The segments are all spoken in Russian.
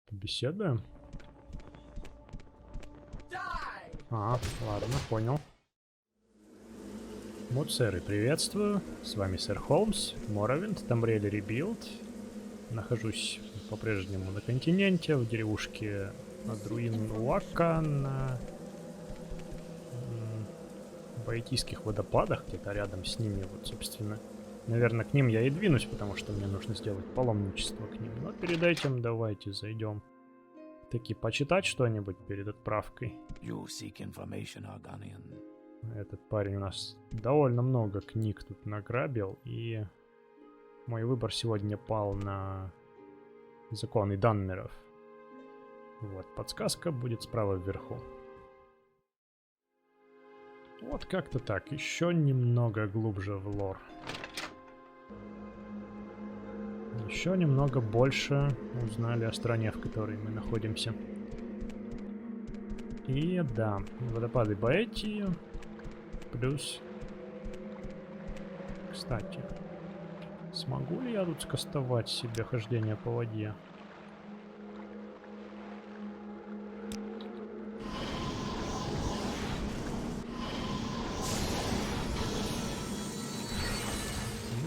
Побеседуем? Ладно, понял. Муцеры, приветствую. С вами сэр Холмс, Моровинд, Tomb Raider Rebuild. Нахожусь по-прежнему на континенте, в деревушке Адруин Уака на Баитийских водопадах, где-то рядом с ними, вот, собственно. Наверное, к ним я и двинусь, потому что мне нужно сделать паломничество к ним. Но перед этим давайте зайдем таки почитать что-нибудь перед отправкой. Этот парень у нас довольно много книг тут награбил, и мой выбор сегодня пал на законы Данмеров. Вот, подсказка будет справа вверху. Вот как-то так, еще немного глубже в лор. Еще немного больше узнали о стране, в которой мы находимся. И да, водопады Баэтии. Плюс... Кстати, смогу ли я тут скастовать себе хождение по воде?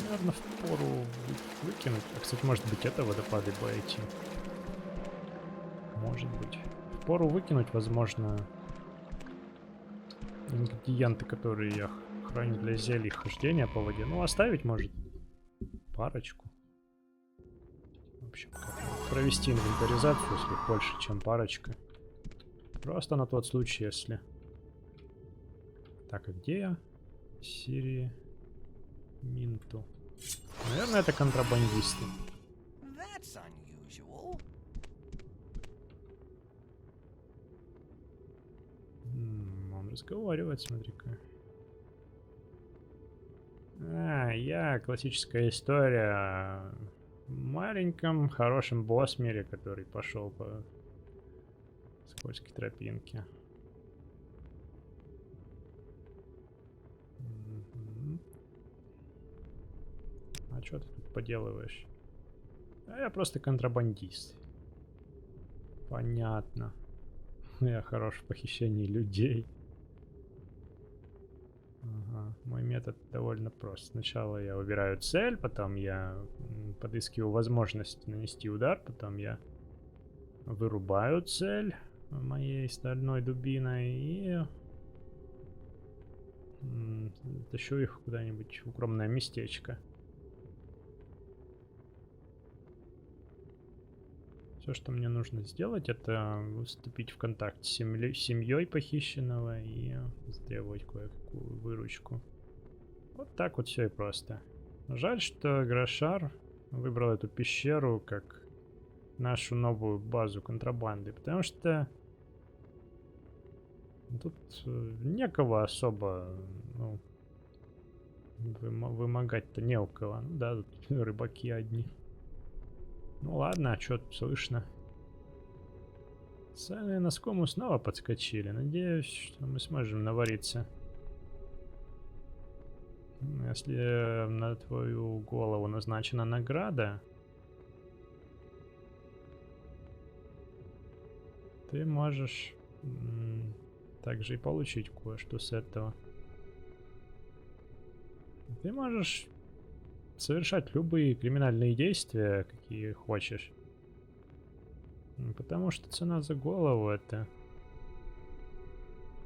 Наверное, впору выкинуть. А, кстати, может быть, это водопады Баэтии. Может быть. Впору выкинуть, возможно, ингредиенты, которые я храню для зелий хождения по воде. Ну, оставить, может, парочку. В общем, провести инвентаризацию, если их больше, чем парочка. Просто на тот случай, если... Так, а где я? Сирии... Минту. Наверное, это контрабандисты. Он разговаривает, смотри-ка. Я классическая история о маленьком, хорошем босс-мире, который пошел по скользкой тропинке. А что ты тут поделываешь? Я просто контрабандист. Понятно. Я хорош в похищении людей. Ага. Мой метод довольно прост. Сначала я выбираю цель, потом я подыскиваю возможность нанести удар, потом я вырубаю цель моей стальной дубиной и тащу их куда-нибудь в укромное местечко. Все, что мне нужно сделать, это вступить в контакт с семьей похищенного и затребовать кое-какую выручку. Вот так вот все и просто. Жаль, что Грошар выбрал эту пещеру как нашу новую базу контрабанды, потому что тут некого особо, ну, вымогать-то не у кого. Ну да, тут рыбаки одни. Ну ладно, а что тут слышно? Цены на скому снова подскочили. Надеюсь, что мы сможем навариться. Если на твою голову назначена награда, ты можешь также и получить кое-что с этого. Ты можешь совершать любые криминальные действия, какие хочешь. Потому что цена за голову — это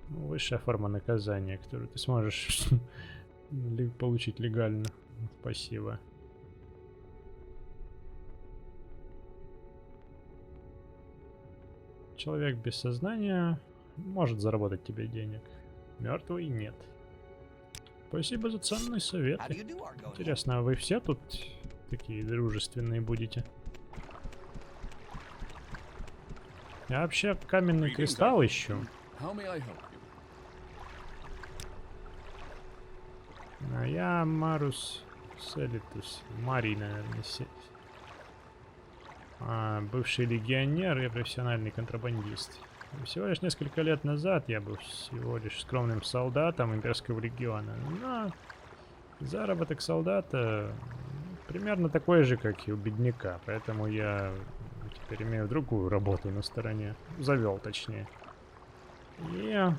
высшая форма наказания, которую ты сможешь получить легально. Спасибо. Человек без сознания может заработать тебе денег. Мертвый — нет. Спасибо за ценные советы. Интересно, а вы все тут такие дружественные будете? Я вообще каменный кристалл ищу. А я Марус Селитус. Марий, наверное. Бывший легионер и профессиональный контрабандист. Всего лишь несколько лет назад я был всего лишь скромным солдатом имперского легиона. Но заработок солдата примерно такой же, как и у бедняка. Поэтому я Теперь имею другую работу на стороне. Завел, точнее. И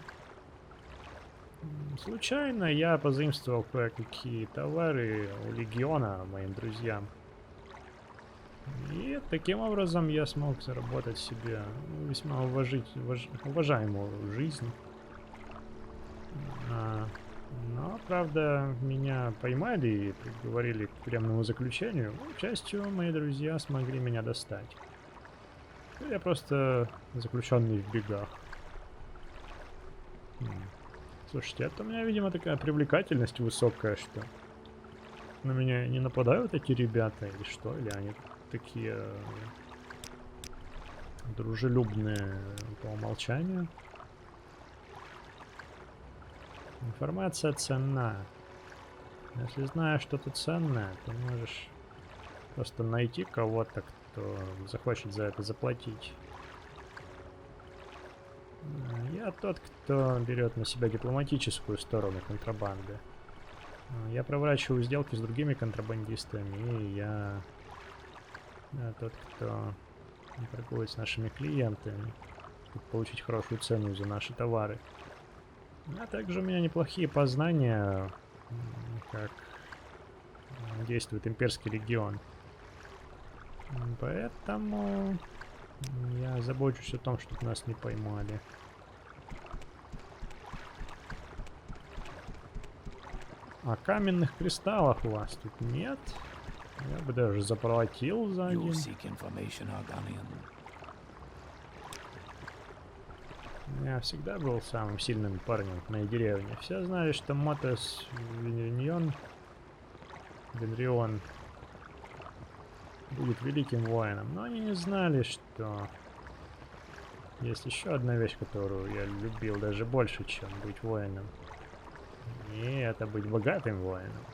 случайно я позаимствовал кое-какие товары у Легиона моим друзьям. И таким образом я смог заработать себе весьма уважаемую жизнь. А, Но, правда, меня поймали и приговорили к тюремному заключению. Ну, к счастью, мои друзья смогли меня достать. Я просто заключенный в бегах. М. Слушайте, это у меня, видимо, такая привлекательность высокая, что на меня не нападают эти ребята или что? Или они такие дружелюбные по умолчанию? Информация ценна. Если знаешь что-то ценное, ты можешь просто найти кого-то, кто захочет за это заплатить. Я тот, кто берет на себя дипломатическую сторону контрабанды. Я проворачиваю сделки с другими контрабандистами, и я тот, кто торгует с нашими клиентами, чтобы получить хорошую цену за наши товары. А также у меня неплохие познания, как действует имперский легион. Поэтому я забочусь о том, чтобы нас не поймали. А каменных кристаллов у вас тут нет? Я бы даже заплатил за один. Я всегда был самым сильным парнем в моей деревне. Все знали, что Мотес Венрион будет великим воином, но они не знали, что есть еще одна вещь, которую я любил даже больше, чем быть воином. И это быть богатым воином.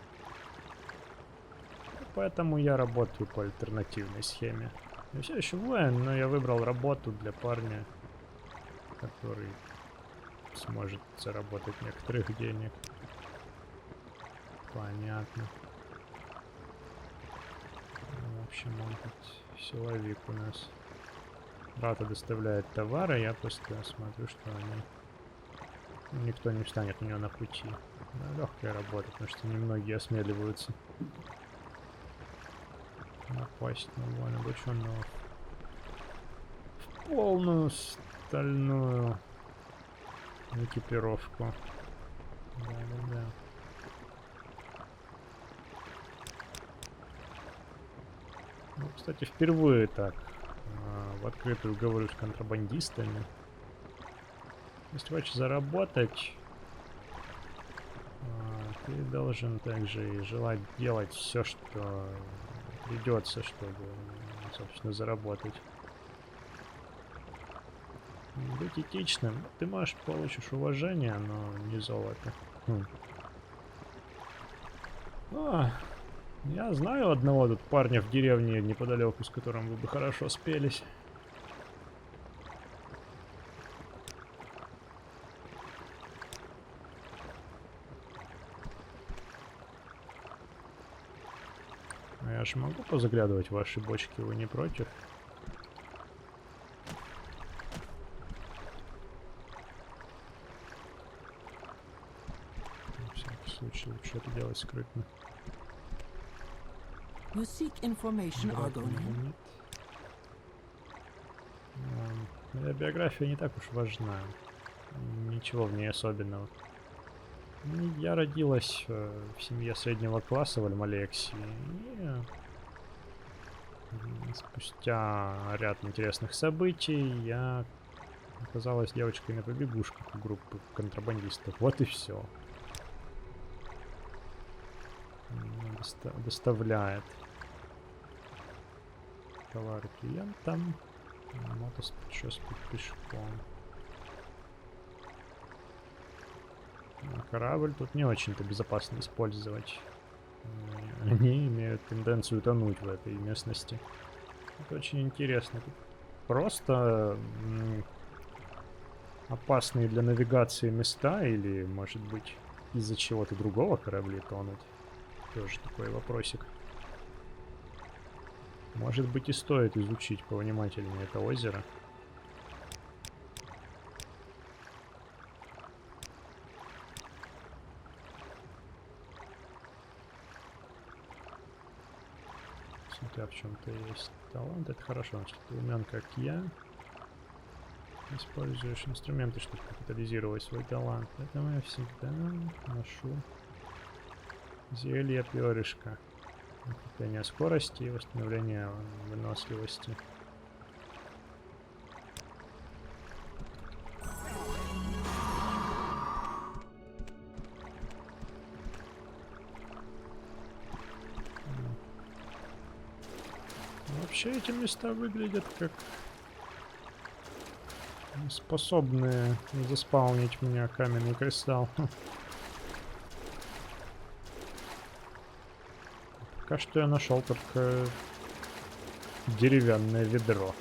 Поэтому я работаю по альтернативной схеме. Я все еще воин, но я выбрал работу для парня, который сможет заработать некоторых денег. Понятно. В общем, он тут силовик у нас. Брата доставляет товары, я просто смотрю, что они... Никто не встанет у него на пути. Да, легкая работа, потому что немногие осмеливаются напасть на воина обученного в полную стальную экипировку. Да-да-да. Ну, кстати, впервые так в открытую говорю с контрабандистами. Если хочешь заработать, ты должен также и желать делать все, что придется, чтобы, собственно, заработать. Быть этичным. Ты, можешь, получишь уважение, но не золото. Я знаю одного тут парня в деревне неподалеку, с которым вы бы хорошо спелись. Я же могу позаглядывать в ваши бочки, вы не против? На всякий случай лучше это делать скрытно. You seek information, Argonian? Моя биография не так уж важна. Ничего в ней особенного. Я родилась в семье среднего класса в Альмалексе. И спустя ряд интересных событий я оказалась девочкой на побегушках у группы контрабандистов. Вот и все. Доставляет товары клиентам. Мотос путешествует пешком. Корабль тут не очень-то безопасно использовать. Они имеют тенденцию тонуть в этой местности. Это очень интересно. Тут просто опасные для навигации места, или, может быть, из-за чего-то другого корабли тонут. Тоже такой вопросик. Может быть, и стоит изучить повнимательнее это озеро. Если у тебя в чем-то есть талант, это хорошо, значит, ты умен, как я. Используешь инструменты, чтобы капитализировать свой талант. Поэтому я всегда ношу зелье перышка. Укрепление скорости и восстановление выносливости. Вообще эти места выглядят как способные заспаунить меня каменный кристалл. Пока что я нашел только деревянное ведро.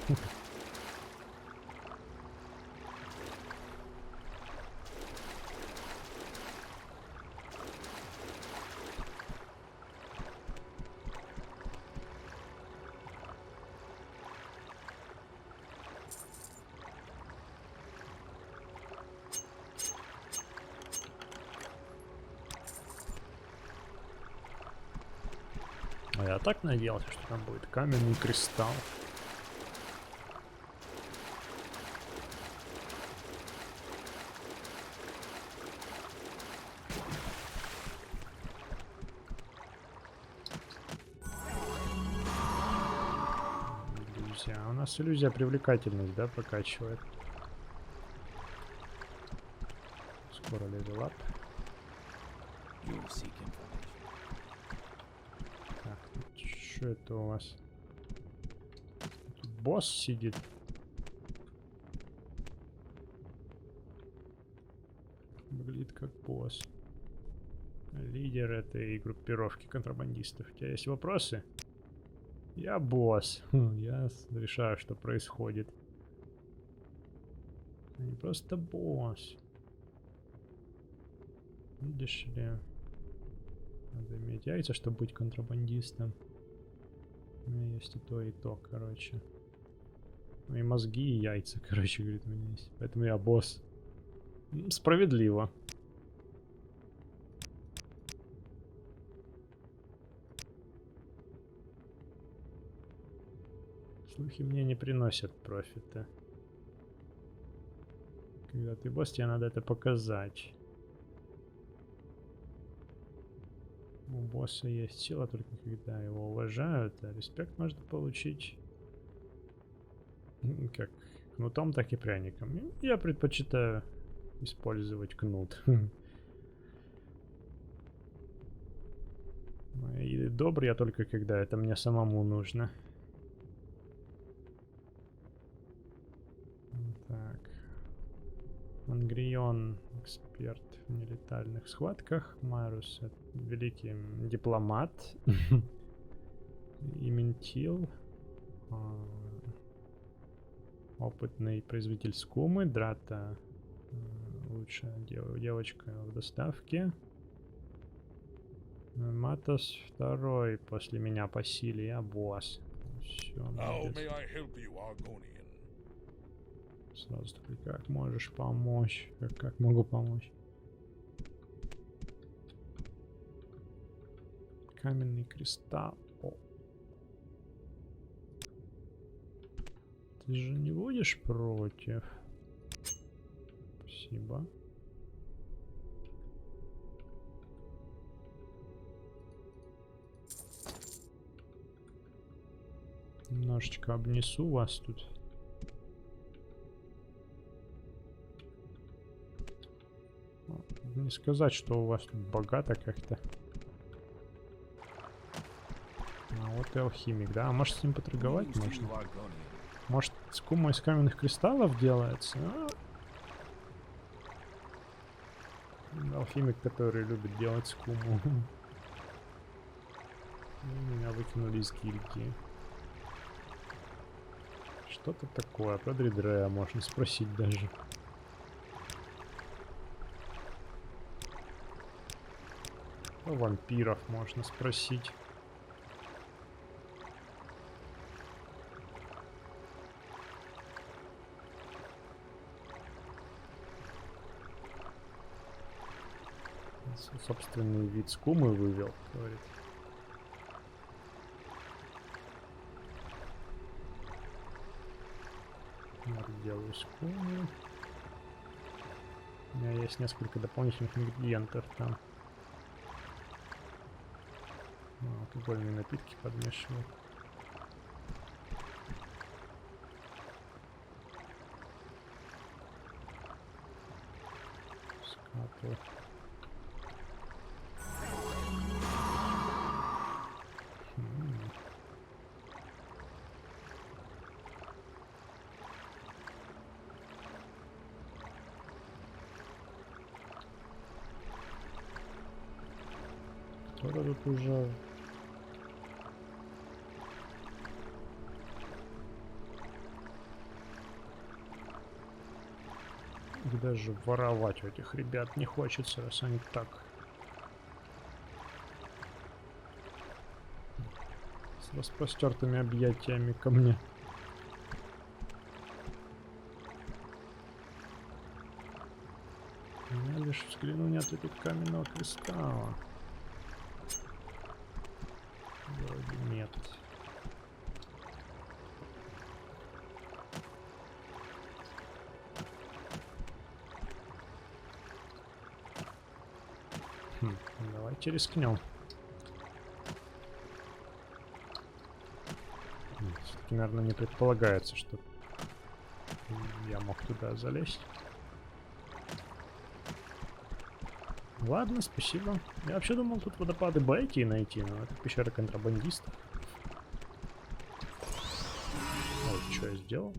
А я так надеялся, что там будет каменный кристалл. Иллюзия. У нас иллюзия привлекательность, да, прокачивает. Скоро левелап. Так, что это у вас? Тут босс сидит. Выглядит как босс. Лидер этой группировки контрабандистов. У тебя есть вопросы? Я босс. Я решаю, что происходит. Я не просто босс. Видишь ли? Надо иметь яйца, чтобы быть контрабандистом. У меня есть и то, короче. Ну и мозги, и яйца, короче, говорит, у меня есть. Поэтому я босс. Справедливо. Слухи мне не приносят профита. Когда ты босс, тебе надо это показать. У босса есть сила только когда его уважают, а респект можно получить как кнутом, так и пряником. Я предпочитаю использовать кнут. И добр я только когда это мне самому нужно. Так. Ангрион, эксперт в нелетальных схватках. Марус, великий дипломат. Иментил. Опытный производитель скумы. Драта. Лучшая девочка в доставке. Матос второй после меня по силе. Я босс. Все, сразу такой, как можешь помочь? Как могу помочь? Каменный кристалл. О. Ты же не будешь против? Спасибо. Немножечко обнесу вас тут. Не сказать, что у вас тут богато как-то. А вот и алхимик, да? А может с ним поторговать можно? Может скума из каменных кристаллов делается? Алхимик, который любит делать скуму. Меня выкинули из гильдии. Что-то такое. Про Дридрея можно спросить даже. Про вампиров можно спросить. Собственный вид скумы вывел, говорит. Делаю скуму. У меня есть несколько дополнительных ингредиентов там. Алкогольные напитки подмешиваю. Скатываю. Кто-то тут уже... И даже воровать у этих ребят не хочется, раз они так... с распростертыми объятиями ко мне. Я лишь взгляну, нет ли тут каменного кристалла. Вроде нет. Давайте рискнем. Все-таки, наверное, не предполагается, что я мог туда залезть. Ладно, спасибо. Я вообще думал тут водопады Баэти найти, но это пещера контрабандистов. Вот что я сделал.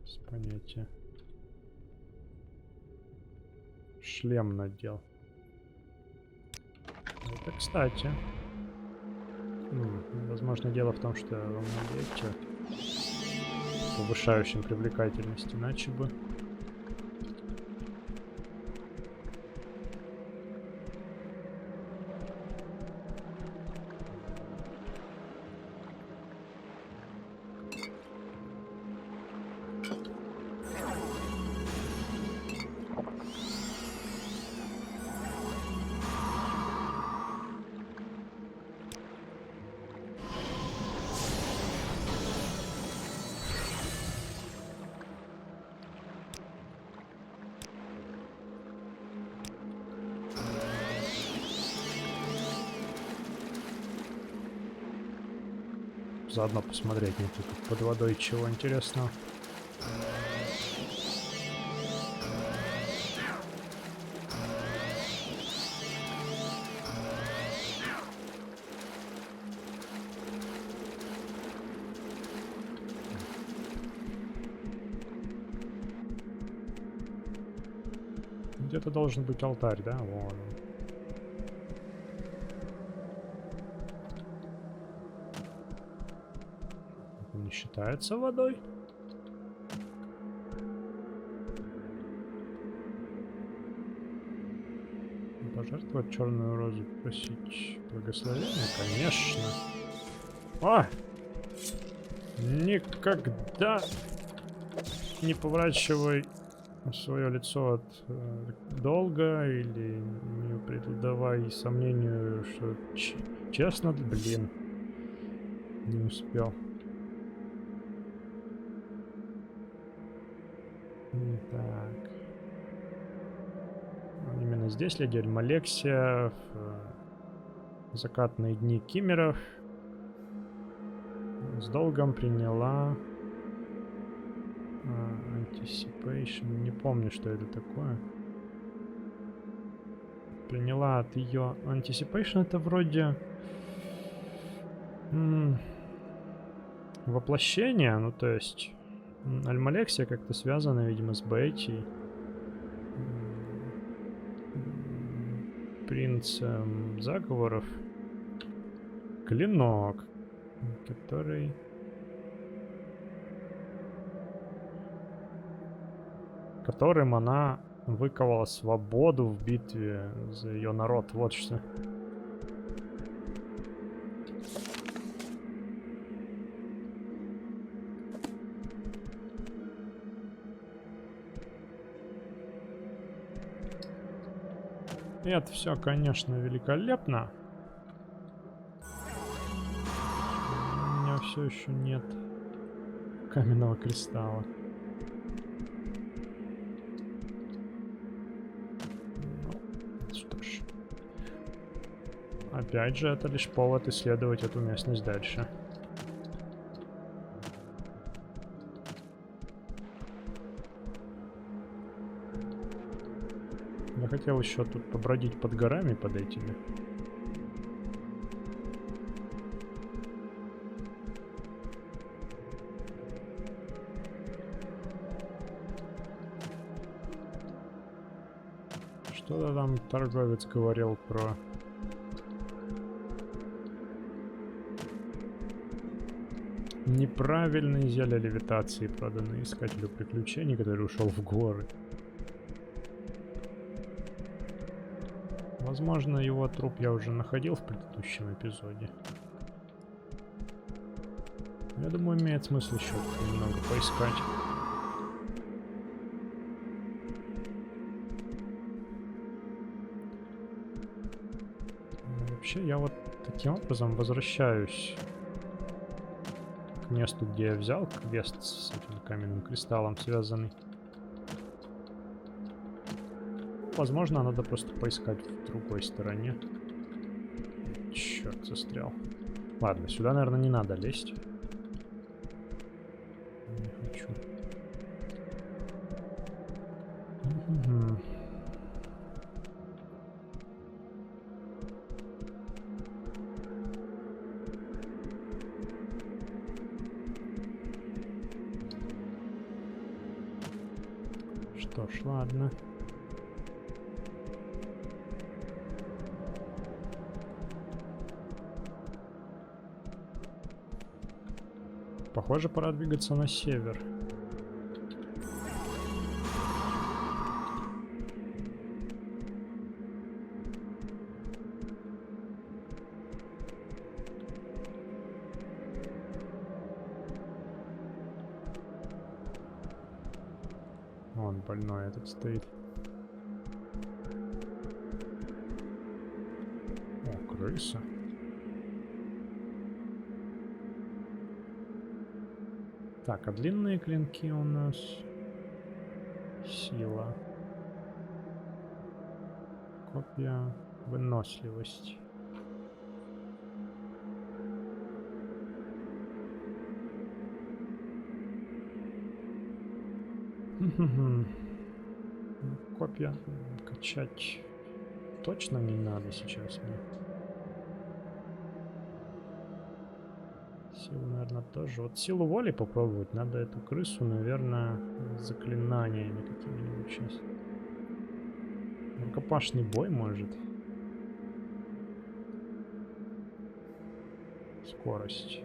Без понятия. Шлем надел. Это кстати. Возможно, дело в том, что он надеется повышающим привлекательность, иначе бы. Заодно посмотреть, нет ли тут под водой чего интересного. Где-то должен быть алтарь, да? Вон он. Не считается водой. Пожертвовать черную розу, просить благословения, конечно. А! Никогда не поворачивай свое лицо от долга или не придавай сомнению, что честно, блин, не успел. Так. Именно здесь леди Альмалексия, в закатные дни Киммеров с долгом приняла Anticipation. Не помню, что это такое. Приняла от ее Anticipation, это вроде воплощение, ну то есть Альмалексия как-то связана, видимо, с Баэти, принцем заговоров. Клинок, которым она выковала свободу в битве за ее народ. Вот что. И это все, конечно, великолепно. У меня все еще нет каменного кристалла. Ну, что ж. Опять же, это лишь повод исследовать эту местность дальше. Я хотел еще тут побродить под горами, под этими. Что-то там торговец говорил про... неправильные зелья левитации, проданные искателю приключений, который ушел в горы. Возможно, его труп я уже находил в предыдущем эпизоде. Я думаю, имеет смысл еще немного поискать. Но вообще, я вот таким образом возвращаюсь к месту, где я взял квест с этим каменным кристаллом связанный. Возможно, надо просто поискать в другой стороне. Черт, застрял. Ладно, сюда, наверное, не надо лезть. Не хочу. Что ж, ладно. Похоже, пора двигаться на север. Вон больной этот стоит. О, крыса. Так, а длинные клинки у нас... Сила. Копья. Выносливость. Копья качать точно не надо сейчас мне. Силу, наверное, тоже. Вот силу воли попробовать. Надо эту крысу, наверное, заклинаниями какими-нибудь сейчас. Рукопашный бой, может. Скорость.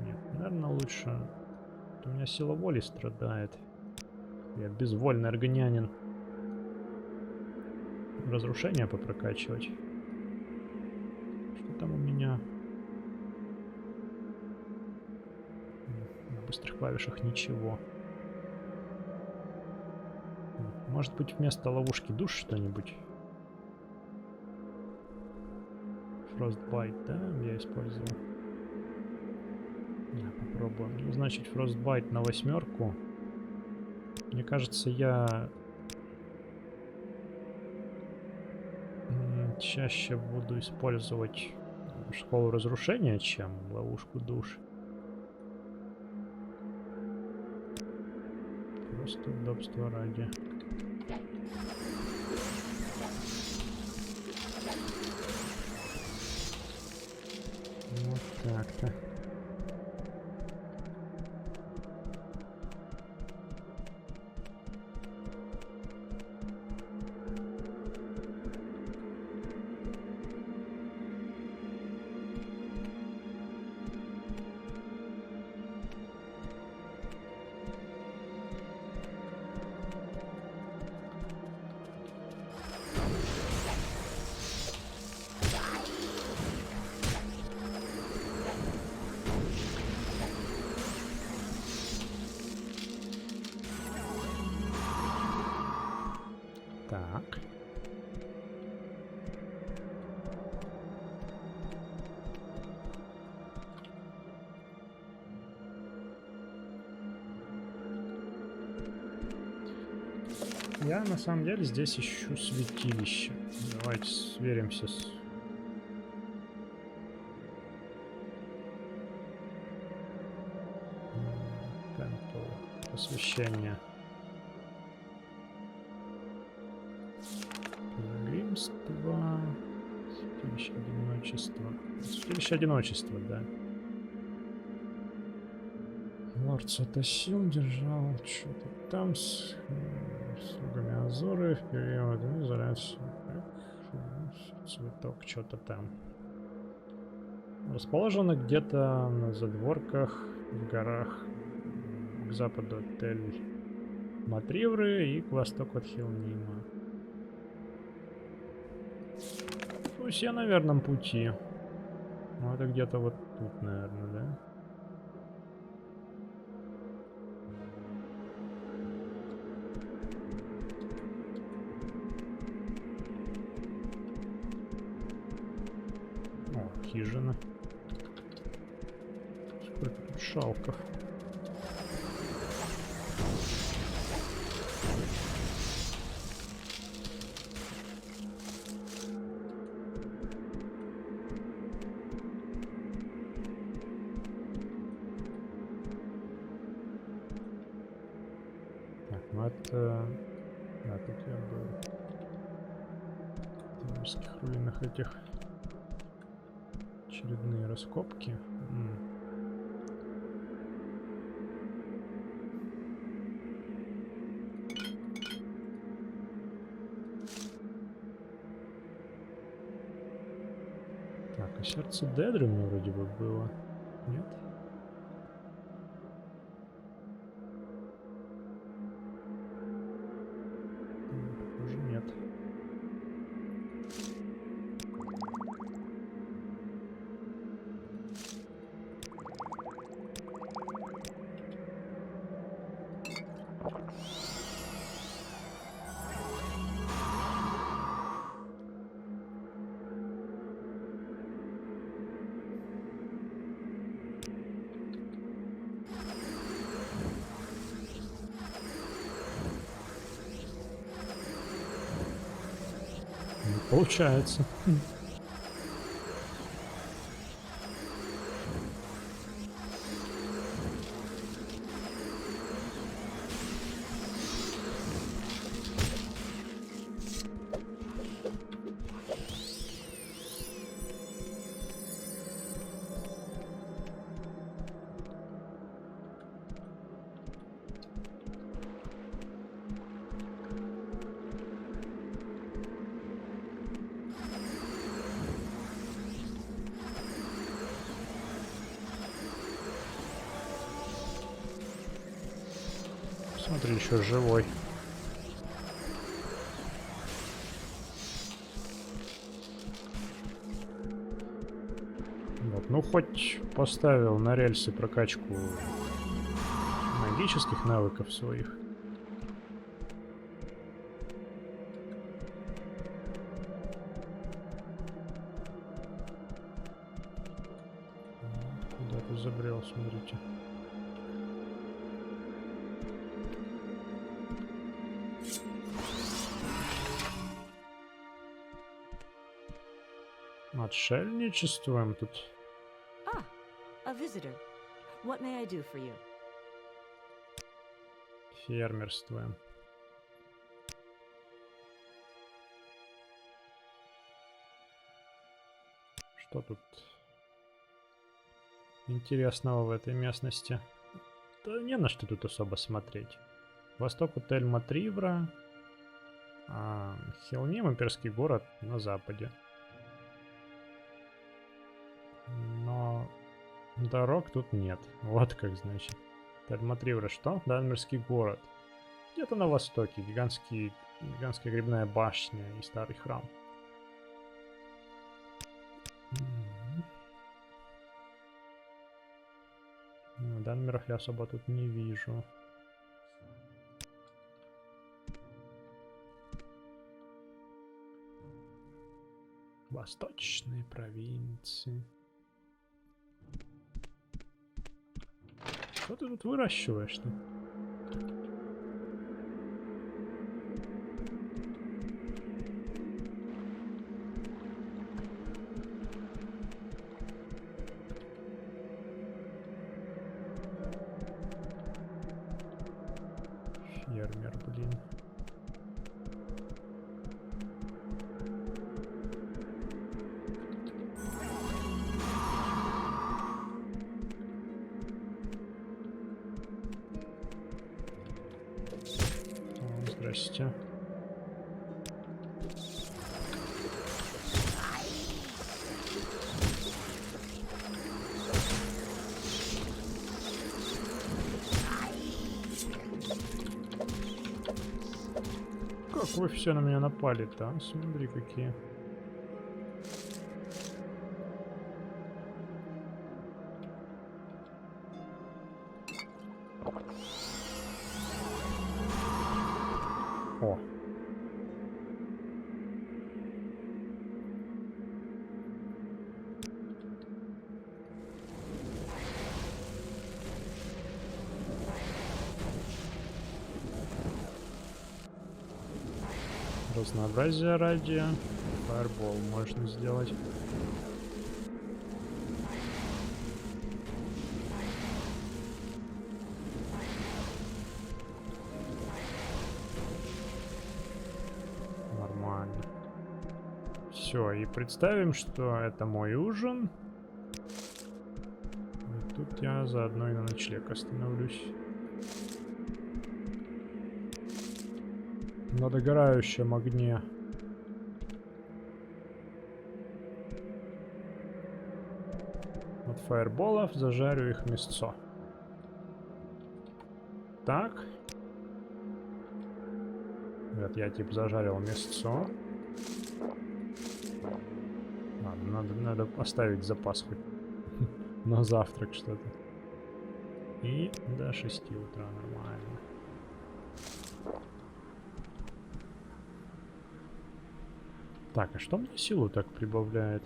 Нет, наверное, лучше. У меня сила воли страдает. Я безвольный органянин. Разрушение попрокачивать. Что там у меня? На быстрых клавишах ничего. Может быть, вместо ловушки душ что-нибудь? Frostbite, да, я использовал. Попробуем. Ну, значит, Frostbite на 8. Мне кажется, я чаще буду использовать школу разрушения, чем ловушку душ. Просто удобство ради. Вот так-то. Я на самом деле здесь ищу святилище. Давайте сверимся с... Темпл. Посвящение. Пилигримство. Святилище одиночества. Святилище одиночества, да. Лорд затащил, держал что-то там с слугами Азоры в период изоляции. Цветок, что-то там. Расположено где-то на задворках, в горах, к западу от Тель-Матривры и к востоку от Хилнима. Ну, все на верном пути. Ну, это где-то вот тут, наверное, да? О, хижина. Сколько тут шалков. Так, ну это... Да, тут я был. В Тимирских руинах этих. Очередные раскопки. Так, а сердце Дедрина вроде бы было. Нет? Похоже, нет. Не получается. Смотри, еще живой. Вот, ну хоть поставил на рельсы прокачку магических навыков своих. Куда ты забрел, смотрите. Отшельничествуем тут. Ah, a visitor. What may I do for you? Фермерствуем. Что тут интересного в этой местности? Да не на что тут особо смотреть. Восток от Тель-Матривра, Хилним, имперский город на западе. Но дорог тут нет. Вот как значит. Тель-Матривра что? Данмирский город. Где-то на востоке. Гигантская грибная башня и старый храм. Ну, Данмиров я особо тут не вижу. Восточные провинции. Что ты тут выращиваешь-то? Здрасте. Как вы все на меня напали-то, а? Смотри, какие. О. Разнообразие ради. Фаербол можно сделать. Нормально. Все, и представим, что это мой ужин. И тут я заодно и на ночлег остановлюсь. На догорающем огне. От фаерболов зажарю их мясцо. Так. Вот я типа зажарил мясцо. Ладно, надо оставить запас хоть на завтрак что-то. И до 6 утра нормально. Так, а что мне силу так прибавляет?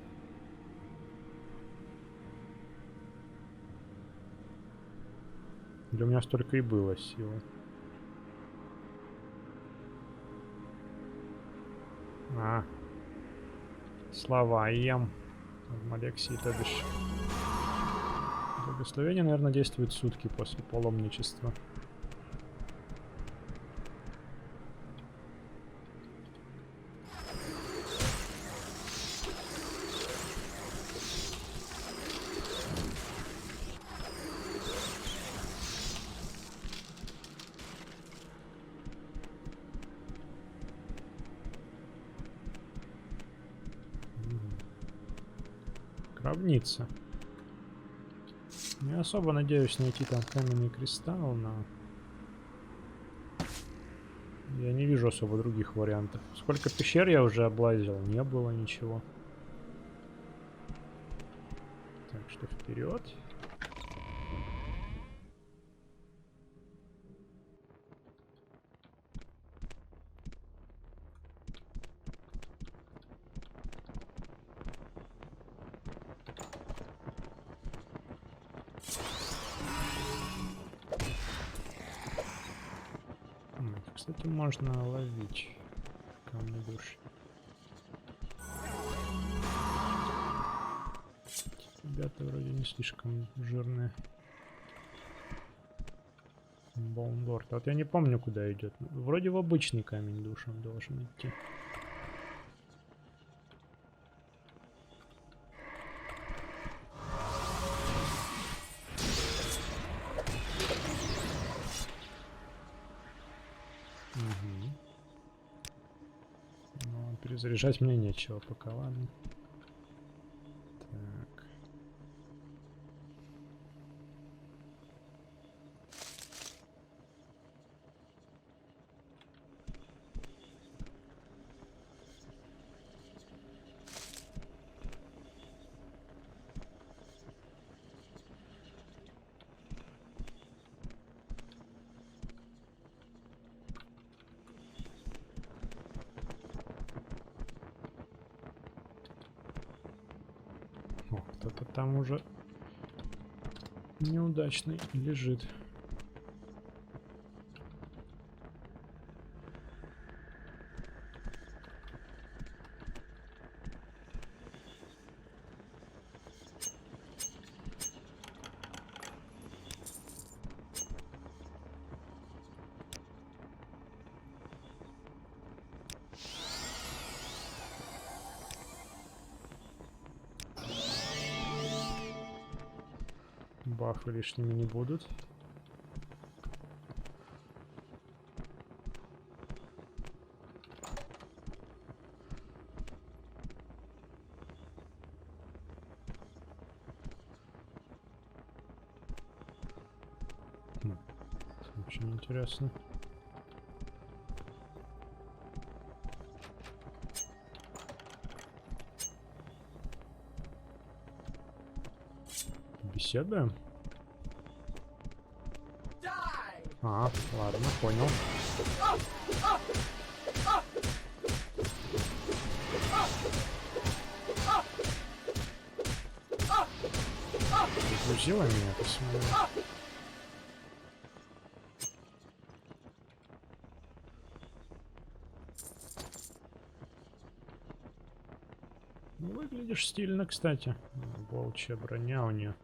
Для меня столько и было силы. А. Слова ем. Алексей, то бишь. Благословение, наверное, действует сутки после паломничества. Гробница. Не особо надеюсь найти там каменный кристалл, но я не вижу особо других вариантов. Сколько пещер я уже облазил, не было ничего. Так что вперед. Кстати, можно ловить камни души. Ребята вроде не слишком жирные. Баунлорд. Вот я не помню, куда идет. Вроде в обычный камень души он должен идти. Но перезаряжать мне нечего пока, ладно. Так. О, кто-то там уже неудачный лежит. Бафы лишними не будут. Очень интересно. Беседуем? А, ладно, понял. Загрузила меня, посмотри. Ну, выглядишь стильно, кстати. Волчья броня у нее.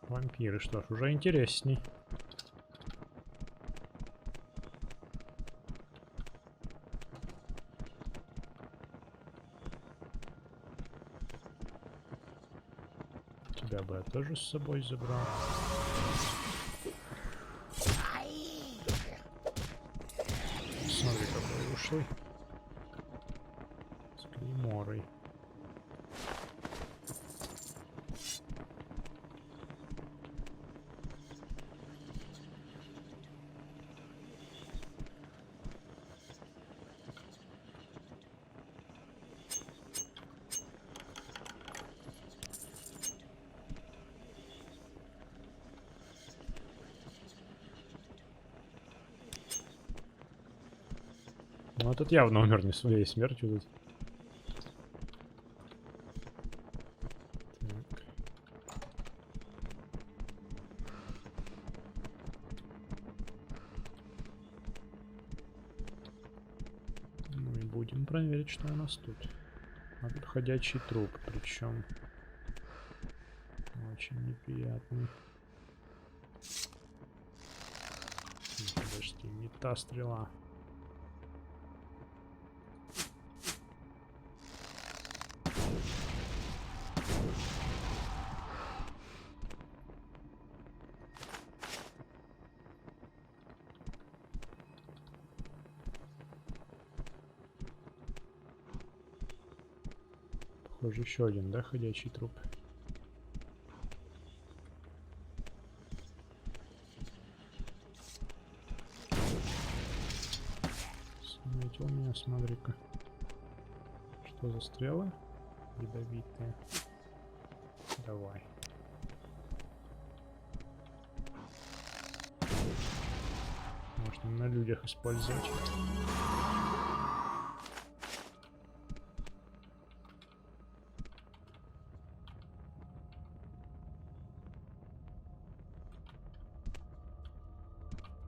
Вампиры, что ж, уже интересней. Тебя бы я тоже с собой забрал. Смотри, какой ушлый. С клейморой. Ну, этот явно умер не своей смертью тут. Так. Ну и будем проверить, что у нас тут. А тут ходячий труп, причем очень неприятный. Подожди, не та стрела. Похоже, еще один, да, ходячий труп. Заметил меня, смотри-ка. Что за стрелы? Ядовитые. Давай. Можно на людях использовать.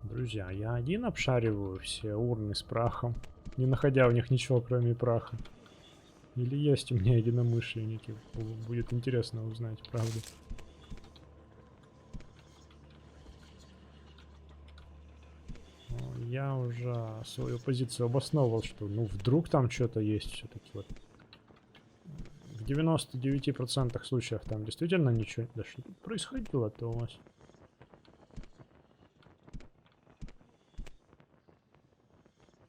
Друзья, я один обшариваю все урны с прахом, не находя в них ничего, кроме праха. Или есть у меня единомышленники? Будет интересно узнать, правда. Но я уже свою позицию обосновывал, что ну вдруг там что-то есть все-таки вот. В 99% случаев там действительно ничего. Да что тут происходило-то у вас?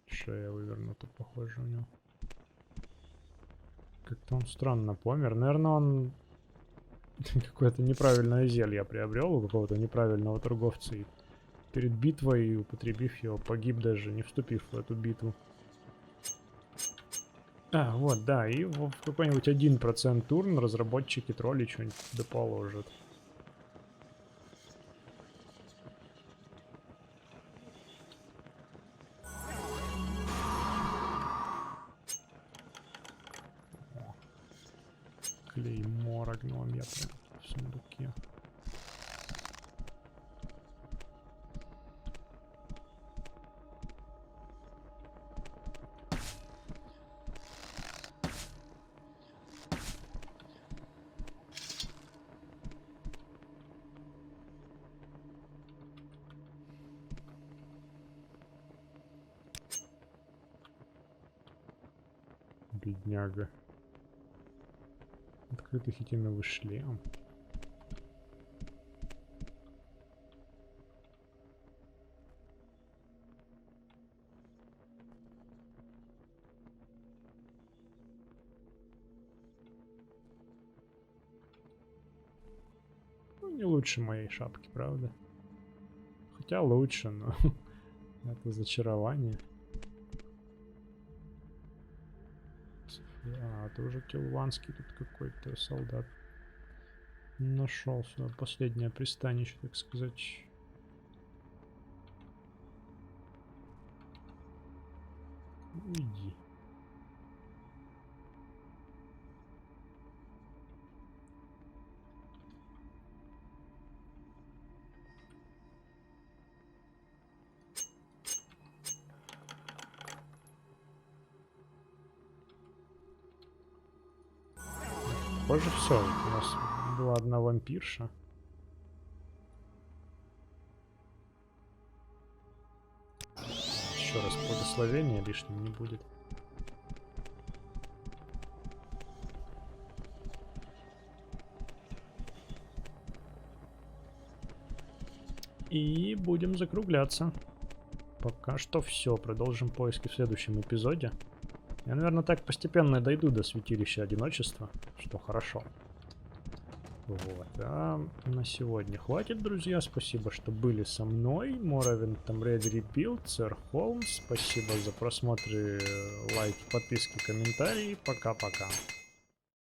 Шея вывернута, похоже, у него. Как-то он странно помер. Наверное, он какое-то неправильное зелье приобрел у какого-то неправильного торговца. И перед битвой, употребив его, погиб даже, не вступив в эту битву. А, вот, да, и в какой-нибудь 1% турн разработчики тролли что-нибудь доположат. Клеймор гномья прям в сундуке. Бедняга. Открытый хитиновый шлем. Не лучше моей шапки, правда? Хотя лучше, но это зачарование. А, это уже Килванский тут какой-то солдат. Нашел свое последнее пристанище, так сказать. Уйди. Похоже, все. У нас была одна вампирша. Еще раз благословение лишним не будет. И будем закругляться. Пока что все. Продолжим поиски в следующем эпизоде. Я, наверное, так постепенно дойду до святилища одиночества, что хорошо. Вот, а на сегодня хватит, друзья. Спасибо, что были со мной. Morrowind, Tomb Raider Rebuild, Сэр Холмс. Спасибо за просмотры, лайки, подписки, комментарии. Пока-пока.